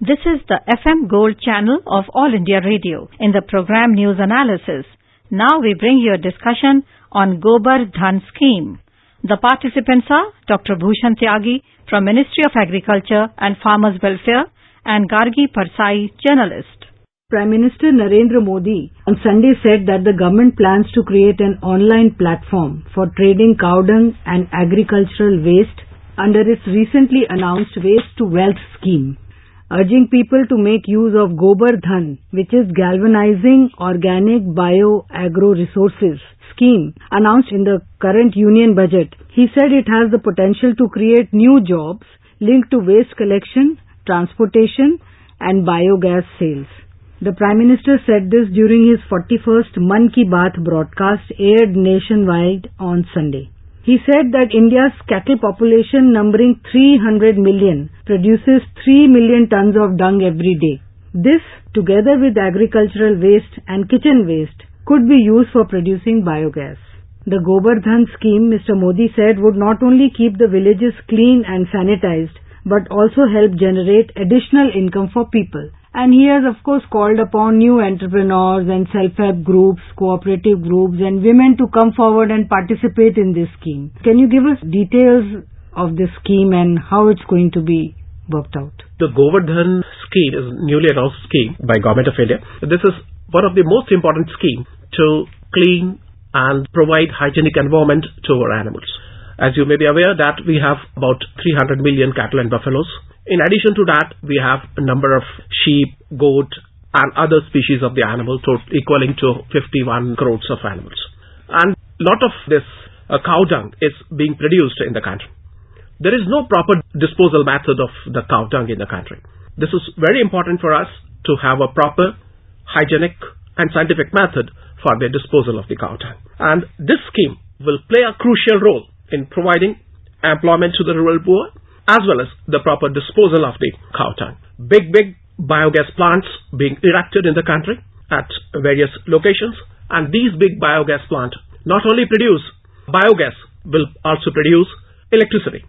This is the FM Gold channel of All India Radio. In the program News Analysis, now we bring you a discussion on GOBAR-Dhan scheme. The participants are Dr. Bhushan Tyagi from Ministry of Agriculture and Farmers Welfare and Gargi Parsai, journalist. Prime Minister Narendra Modi on Sunday said that the government plans to create an online platform for trading cow dung and agricultural waste under its recently announced Waste to Wealth scheme, urging people to make use of GOBAR-Dhan, which is Galvanizing Organic Bio-Agro Resources scheme announced in the current union budget. He said it has the potential to create new jobs linked to waste collection, transportation and biogas sales. The Prime Minister said this during his 41st Mann Ki Baat broadcast aired nationwide on Sunday. He said that India's cattle population numbering 300 million produces 3 million tons of dung every day. This, together with agricultural waste and kitchen waste, could be used for producing biogas. The GOBAR-Dhan scheme, Mr. Modi said, would not only keep the villages clean and sanitized, but also help generate additional income for people. And he has of course called upon new entrepreneurs and self-help groups, cooperative groups and women to come forward and participate in this scheme. Can you give us details of this scheme and how it's going to be worked out? The GOBAR-Dhan scheme is a newly announced scheme by Government of India. This is one of the most important schemes to clean and provide hygienic environment to our animals. As you may be aware that we have about 300 million cattle and buffaloes. In addition to that, we have a number of sheep, goat and other species of the animal, equaling to 51 crores of animals. And a lot of this cow dung is being produced in the country. There is no proper disposal method of the cow dung in the country. This is very important for us to have a proper, hygienic and scientific method for the disposal of the cow dung. And this scheme will play a crucial role in providing employment to the rural poor, as well as the proper disposal of the cow dung. Big biogas plants being erected in the country at various locations, and these big biogas plants not only produce biogas, will also produce electricity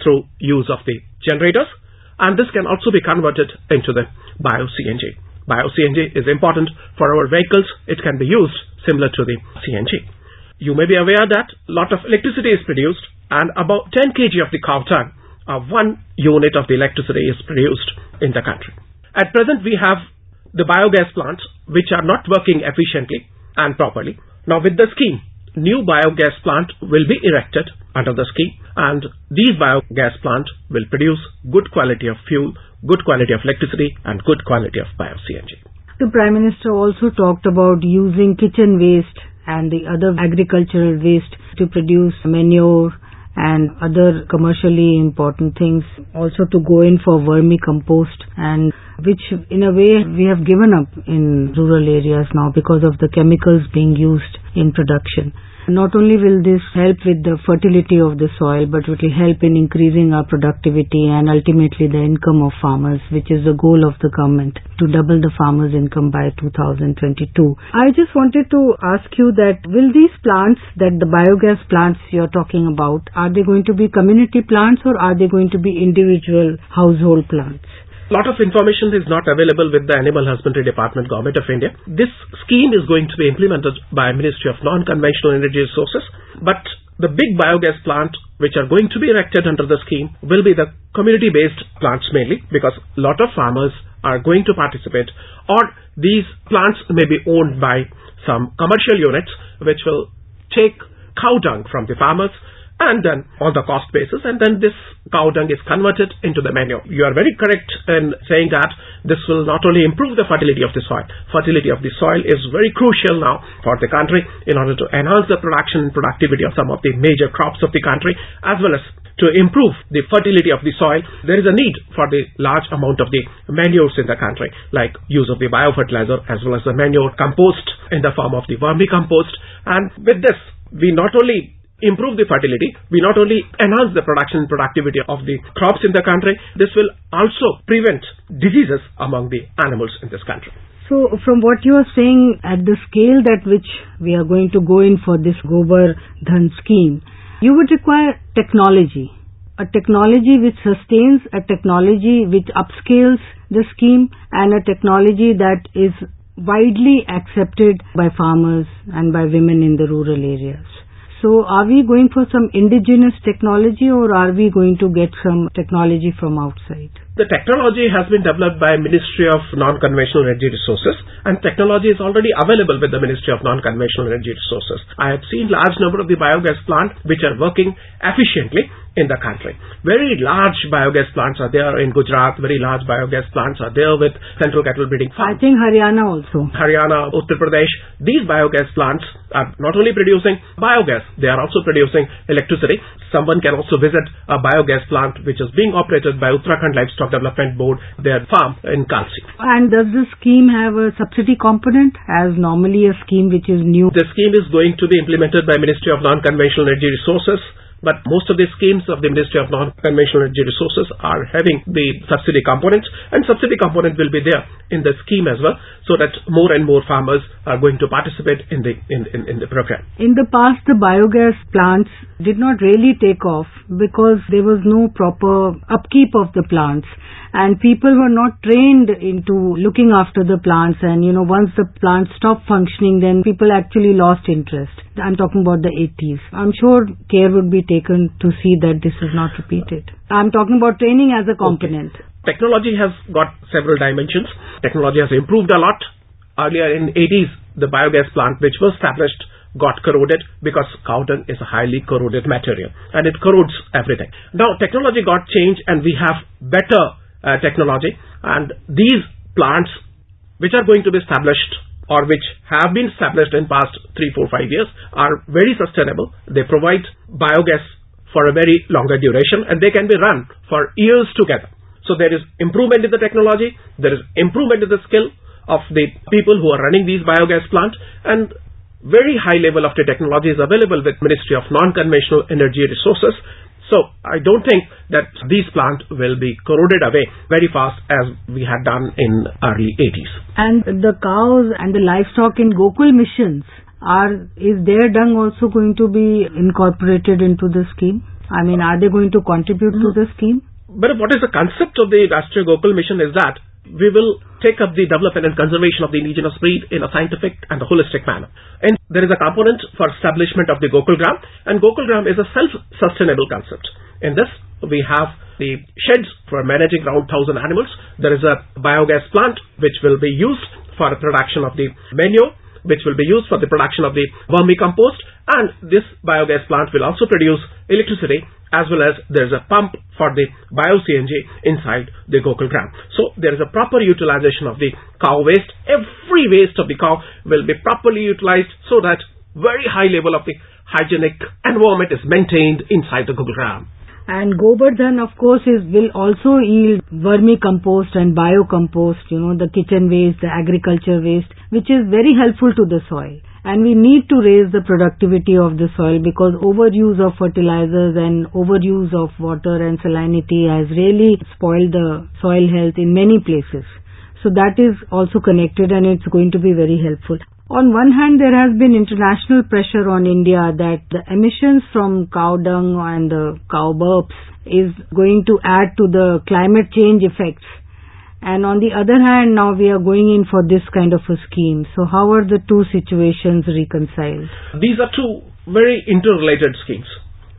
through use of the generators, and this can also be converted into the bio-CNG. Bio-CNG is important for our vehicles. It can be used similar to the CNG. You may be aware that a lot of electricity is produced, and about 10 kg of the cow dung, 1 unit of the electricity is produced in the country. At present, we have the biogas plants which are not working efficiently and properly. Now with the scheme, new biogas plant will be erected under the scheme, and these biogas plants will produce good quality of fuel, good quality of electricity and good quality of bio-CNG. The Prime Minister also talked about using kitchen waste and the other agricultural waste to produce manure and other commercially important things, also to go in for vermicompost, and which in a way we have given up in rural areas now because of the chemicals being used in production. Not only will this help with the fertility of the soil, but it will help in increasing our productivity and ultimately the income of farmers, which is the goal of the government, to double the farmers' income by 2022. I just wanted to ask you that will these plants, that the biogas plants you're talking about, are they going to be community plants or are they going to be individual household plants? A lot of information is not available with the Animal Husbandry Department, Government of India. This scheme is going to be implemented by Ministry of Non-Conventional Energy Resources, but the big biogas plants which are going to be erected under the scheme will be the community-based plants mainly, because a lot of farmers are going to participate, or these plants may be owned by some commercial units which will take cow dung from the farmers and then on the cost basis, and then this cow dung is converted into the manure. You are very correct in saying that this will not only improve the fertility of the soil. Fertility of the soil is very crucial now for the country in order to enhance the production and productivity of some of the major crops of the country, as well as to improve the fertility of the soil. There is a need for the large amount of the manures in the country, like use of the biofertilizer as well as the manure compost in the form of the vermicompost. And with this, we not only improve the fertility, we not only enhance the production and productivity of the crops in the country, this will also prevent diseases among the animals in this country. So from what you are saying, at the scale at which we are going to go in for this GOBAR-Dhan scheme, you would require technology, a technology which sustains, a technology which upscales the scheme and a technology that is widely accepted by farmers and by women in the rural areas. So are we going for some indigenous technology or are we going to get some technology from outside? The technology has been developed by Ministry of Non-Conventional Energy Resources, and technology is already available with the Ministry of Non-Conventional Energy Resources. I have seen large number of the biogas plants which are working efficiently in the country. Very large biogas plants are there in Gujarat, very large biogas plants are there with central cattle breeding farms. I think Haryana also. Haryana, Uttar Pradesh, these biogas plants are not only producing biogas, they are also producing electricity. Someone can also visit a biogas plant which is being operated by Uttarakhand Livestock Development Board, their farm in Kalsi. And does this scheme have a subsidy component as normally a scheme which is new? The scheme is going to be implemented by Ministry of Non-Conventional Energy Resources, but most of the schemes of the Ministry of Non-Conventional Energy Resources are having the subsidy components, and subsidy component will be there in the scheme as well, so that more and more farmers are going to participate in the program. In the past, the biogas plants did not really take off because there was no proper upkeep of the plants, and people were not trained into looking after the plants, and once the plants stopped functioning, then people actually lost interest. I'm talking about the 80s. I'm sure care would be taken to see that this is not repeated. I'm talking about training as a component. Okay. Technology has got several dimensions. Technology has improved a lot. Earlier in 80s, the biogas plant which was established got corroded because cow dung is a highly corroded material and it corrodes everything. Now technology got changed and we have better technology, and these plants which are going to be established or which have been established in past 3, 4, 5 years are very sustainable. They provide biogas for a very longer duration and they can be run for years together. So there is improvement in the technology, there is improvement in the skill of the people who are running these biogas plants, and very high level of the technology is available with Ministry of Non-Conventional Energy Resources. So I don't think that these plants will be corroded away very fast as we had done in early 80s. And the cows and the livestock in Gokul missions, is their dung also going to be incorporated into the scheme? I mean, are they going to contribute to the scheme? But what is the concept of the Rashtriya Gokul mission is that we will take up the development and conservation of the indigenous breed in a scientific and a holistic manner. And there is a component for establishment of the Gokul Gram, and Gokul Gram is a self-sustainable concept. In this, we have the sheds for managing around 1,000 animals. There is a biogas plant which will be used for the production of the manure, which will be used for the production of the vermicompost, and this biogas plant will also produce electricity, as well as there is a pump for the bio-CNG inside the Gokul Gram. So there is a proper utilization of the cow waste. Every waste of the cow will be properly utilized so that very high level of the hygienic environment is maintained inside the Gokul Gram. And GOBAR-Dhan, of course, will also yield vermicompost and biocompost, the kitchen waste, the agriculture waste, which is very helpful to the soil. And we need to raise the productivity of the soil because overuse of fertilizers and overuse of water and salinity has really spoiled the soil health in many places. So that is also connected and it's going to be very helpful. On one hand, there has been international pressure on India that the emissions from cow dung and the cow burps is going to add to the climate change effects. And on the other hand, now we are going in for this kind of a scheme. So how are the two situations reconciled? These are two very interrelated schemes.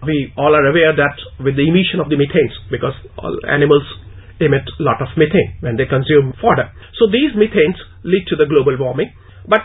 We all are aware that with the emission of the methanes, because all animals emit a lot of methane when they consume fodder. So these methanes lead to the global warming. But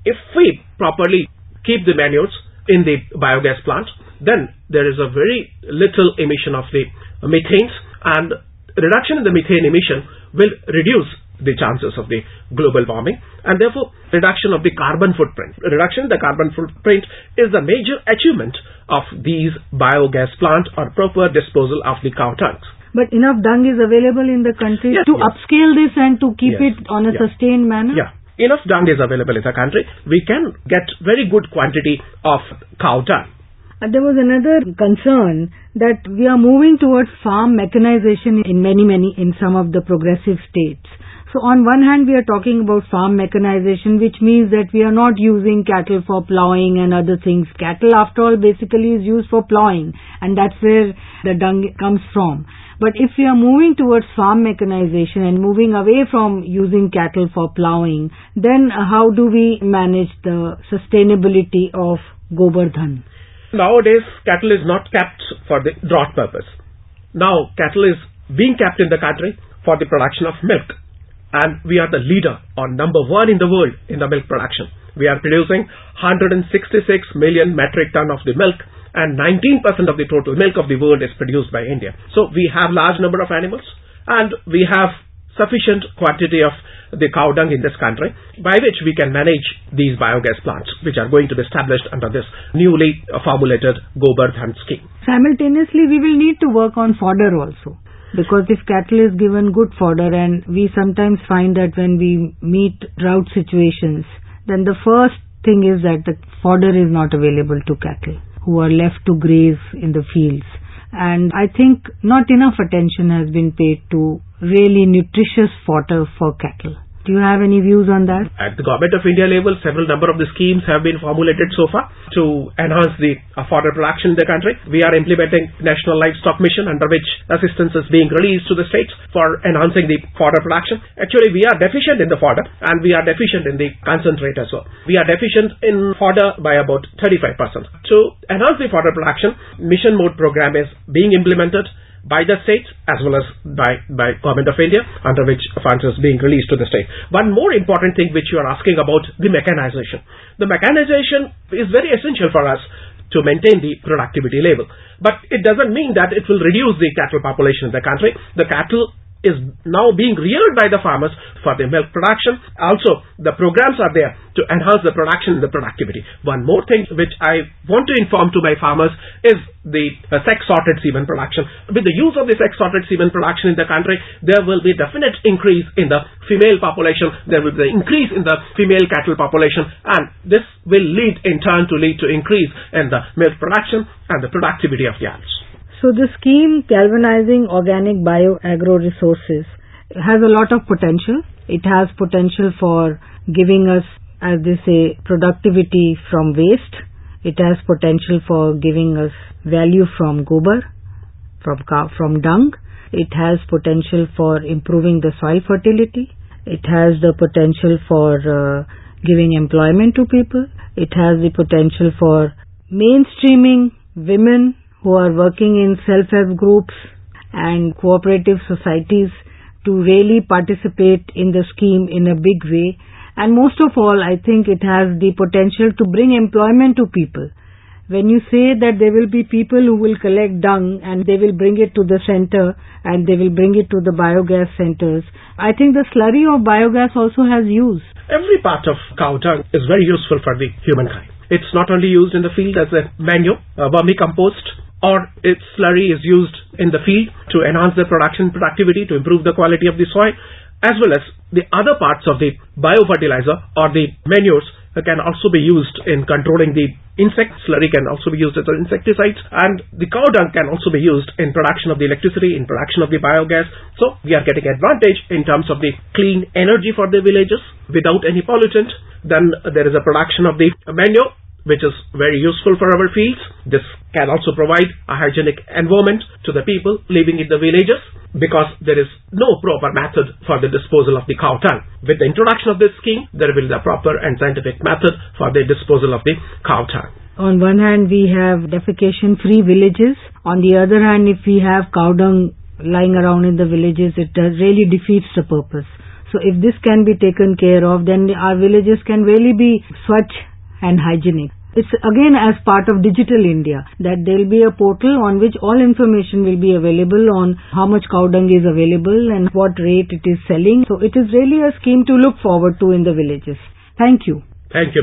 if we properly keep the manures in the biogas plant, then there is a very little emission of the methanes, and reduction in the methane emission will reduce the chances of the global warming, and therefore reduction of the carbon footprint. Reduction in the carbon footprint is the major achievement of these biogas plant or proper disposal of the cow tongues. But enough dung is available in the country to upscale this and to keep it on a sustained manner? Yeah. Enough dung is available in the country. We can get very good quantity of cow dung. There was another concern that we are moving towards farm mechanization in some of the progressive states. So on one hand, we are talking about farm mechanization, which means that we are not using cattle for plowing and other things. Cattle, after all, basically is used for plowing, and that's where the dung comes from. But if we are moving towards farm mechanization and moving away from using cattle for plowing, then how do we manage the sustainability of GOBAR-Dhan? Nowadays, cattle is not kept for the draught purpose. Now, cattle is being kept in the country for the production of milk. And we are the leader or number one in the world in the milk production. We are producing 166 million metric ton of the milk, and 19% of the total milk of the world is produced by India. So we have large number of animals, and we have sufficient quantity of the cow dung in this country, by which we can manage these biogas plants, which are going to be established under this newly formulated GOBAR-Dhan scheme. Simultaneously, we will need to work on fodder also. Because if cattle is given good fodder, and we sometimes find that when we meet drought situations, then the first thing is that the fodder is not available to cattle who are left to graze in the fields. And I think not enough attention has been paid to really nutritious fodder for cattle. Do you have any views on that? At the Government of India level, several number of the schemes have been formulated so far to enhance the fodder production in the country. We are implementing National Livestock Mission, under which assistance is being released to the states for enhancing the fodder production. Actually, we are deficient in the fodder, and we are deficient in the concentrate as well. We are deficient in fodder by about 35%. To enhance the fodder production, Mission Mode program is being implemented by the states as well as by Government of India, under which funds is being released to the state. One more important thing which you are asking about, the mechanization. The mechanization is very essential for us to maintain the productivity level. But it doesn't mean that it will reduce the cattle population in the country. The cattle is now being reared by the farmers for the milk production. Also, the programs are there to enhance the production and the productivity. One more thing which I want to inform to my farmers is the sex-sorted semen production. With the use of the sex-sorted semen production in the country, there will be definite increase in the female population. There will be an increase in the female cattle population, and this will lead in turn to increase in the milk production and the productivity of the animals. So the scheme galvanizing organic bio-agro resources has a lot of potential. It has potential for giving us, as they say, productivity from waste. It has potential for giving us value from gobar, from dung. It has potential for improving the soil fertility. It has the potential for giving employment to people. It has the potential for mainstreaming women who are working in self-help groups and cooperative societies to really participate in the scheme in a big way. And most of all, I think it has the potential to bring employment to people. When you say that there will be people who will collect dung and they will bring it to the center and they will bring it to the biogas centers, I think the slurry of biogas also has use. Every part of cow dung is very useful for the humankind. It's not only used in the field as a manure, vermicompost, or its slurry is used in the field to enhance the productivity, to improve the quality of the soil, as well as the other parts of the biofertilizer or the manures can also be used in controlling the insects. Slurry can also be used as insecticides, and the cow dung can also be used in production of the electricity, in production of the biogas. So we are getting advantage in terms of the clean energy for the villages without any pollutant. Then there is a production of the manure, which is very useful for our fields. This can also provide a hygienic environment to the people living in the villages, because there is no proper method for the disposal of the cow dung. With the introduction of this scheme, there will be a proper and scientific method for the disposal of the cow dung. On one hand, we have defecation-free villages. On the other hand, if we have cow dung lying around in the villages, it really defeats the purpose. So if this can be taken care of, then our villages can really be swachh and hygienic. It's again as part of Digital India, that there will be a portal on which all information will be available on how much cow dung is available and what rate it is selling. So it is really a scheme to look forward to in the villages. Thank you. Thank you.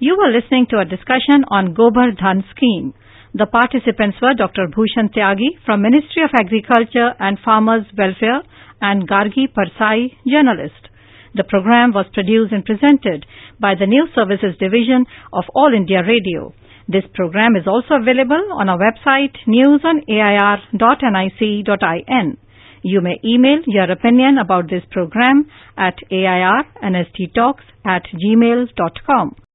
You were listening to a discussion on GOBAR-Dhan scheme. The participants were Dr. Bhushan Tyagi from Ministry of Agriculture and Farmers Welfare and Gargi Parsai, journalist. The program was produced and presented by the News Services Division of All India Radio. This program is also available on our website newsonair.nic.in. You may email your opinion about this program at airnsttalks@gmail.com.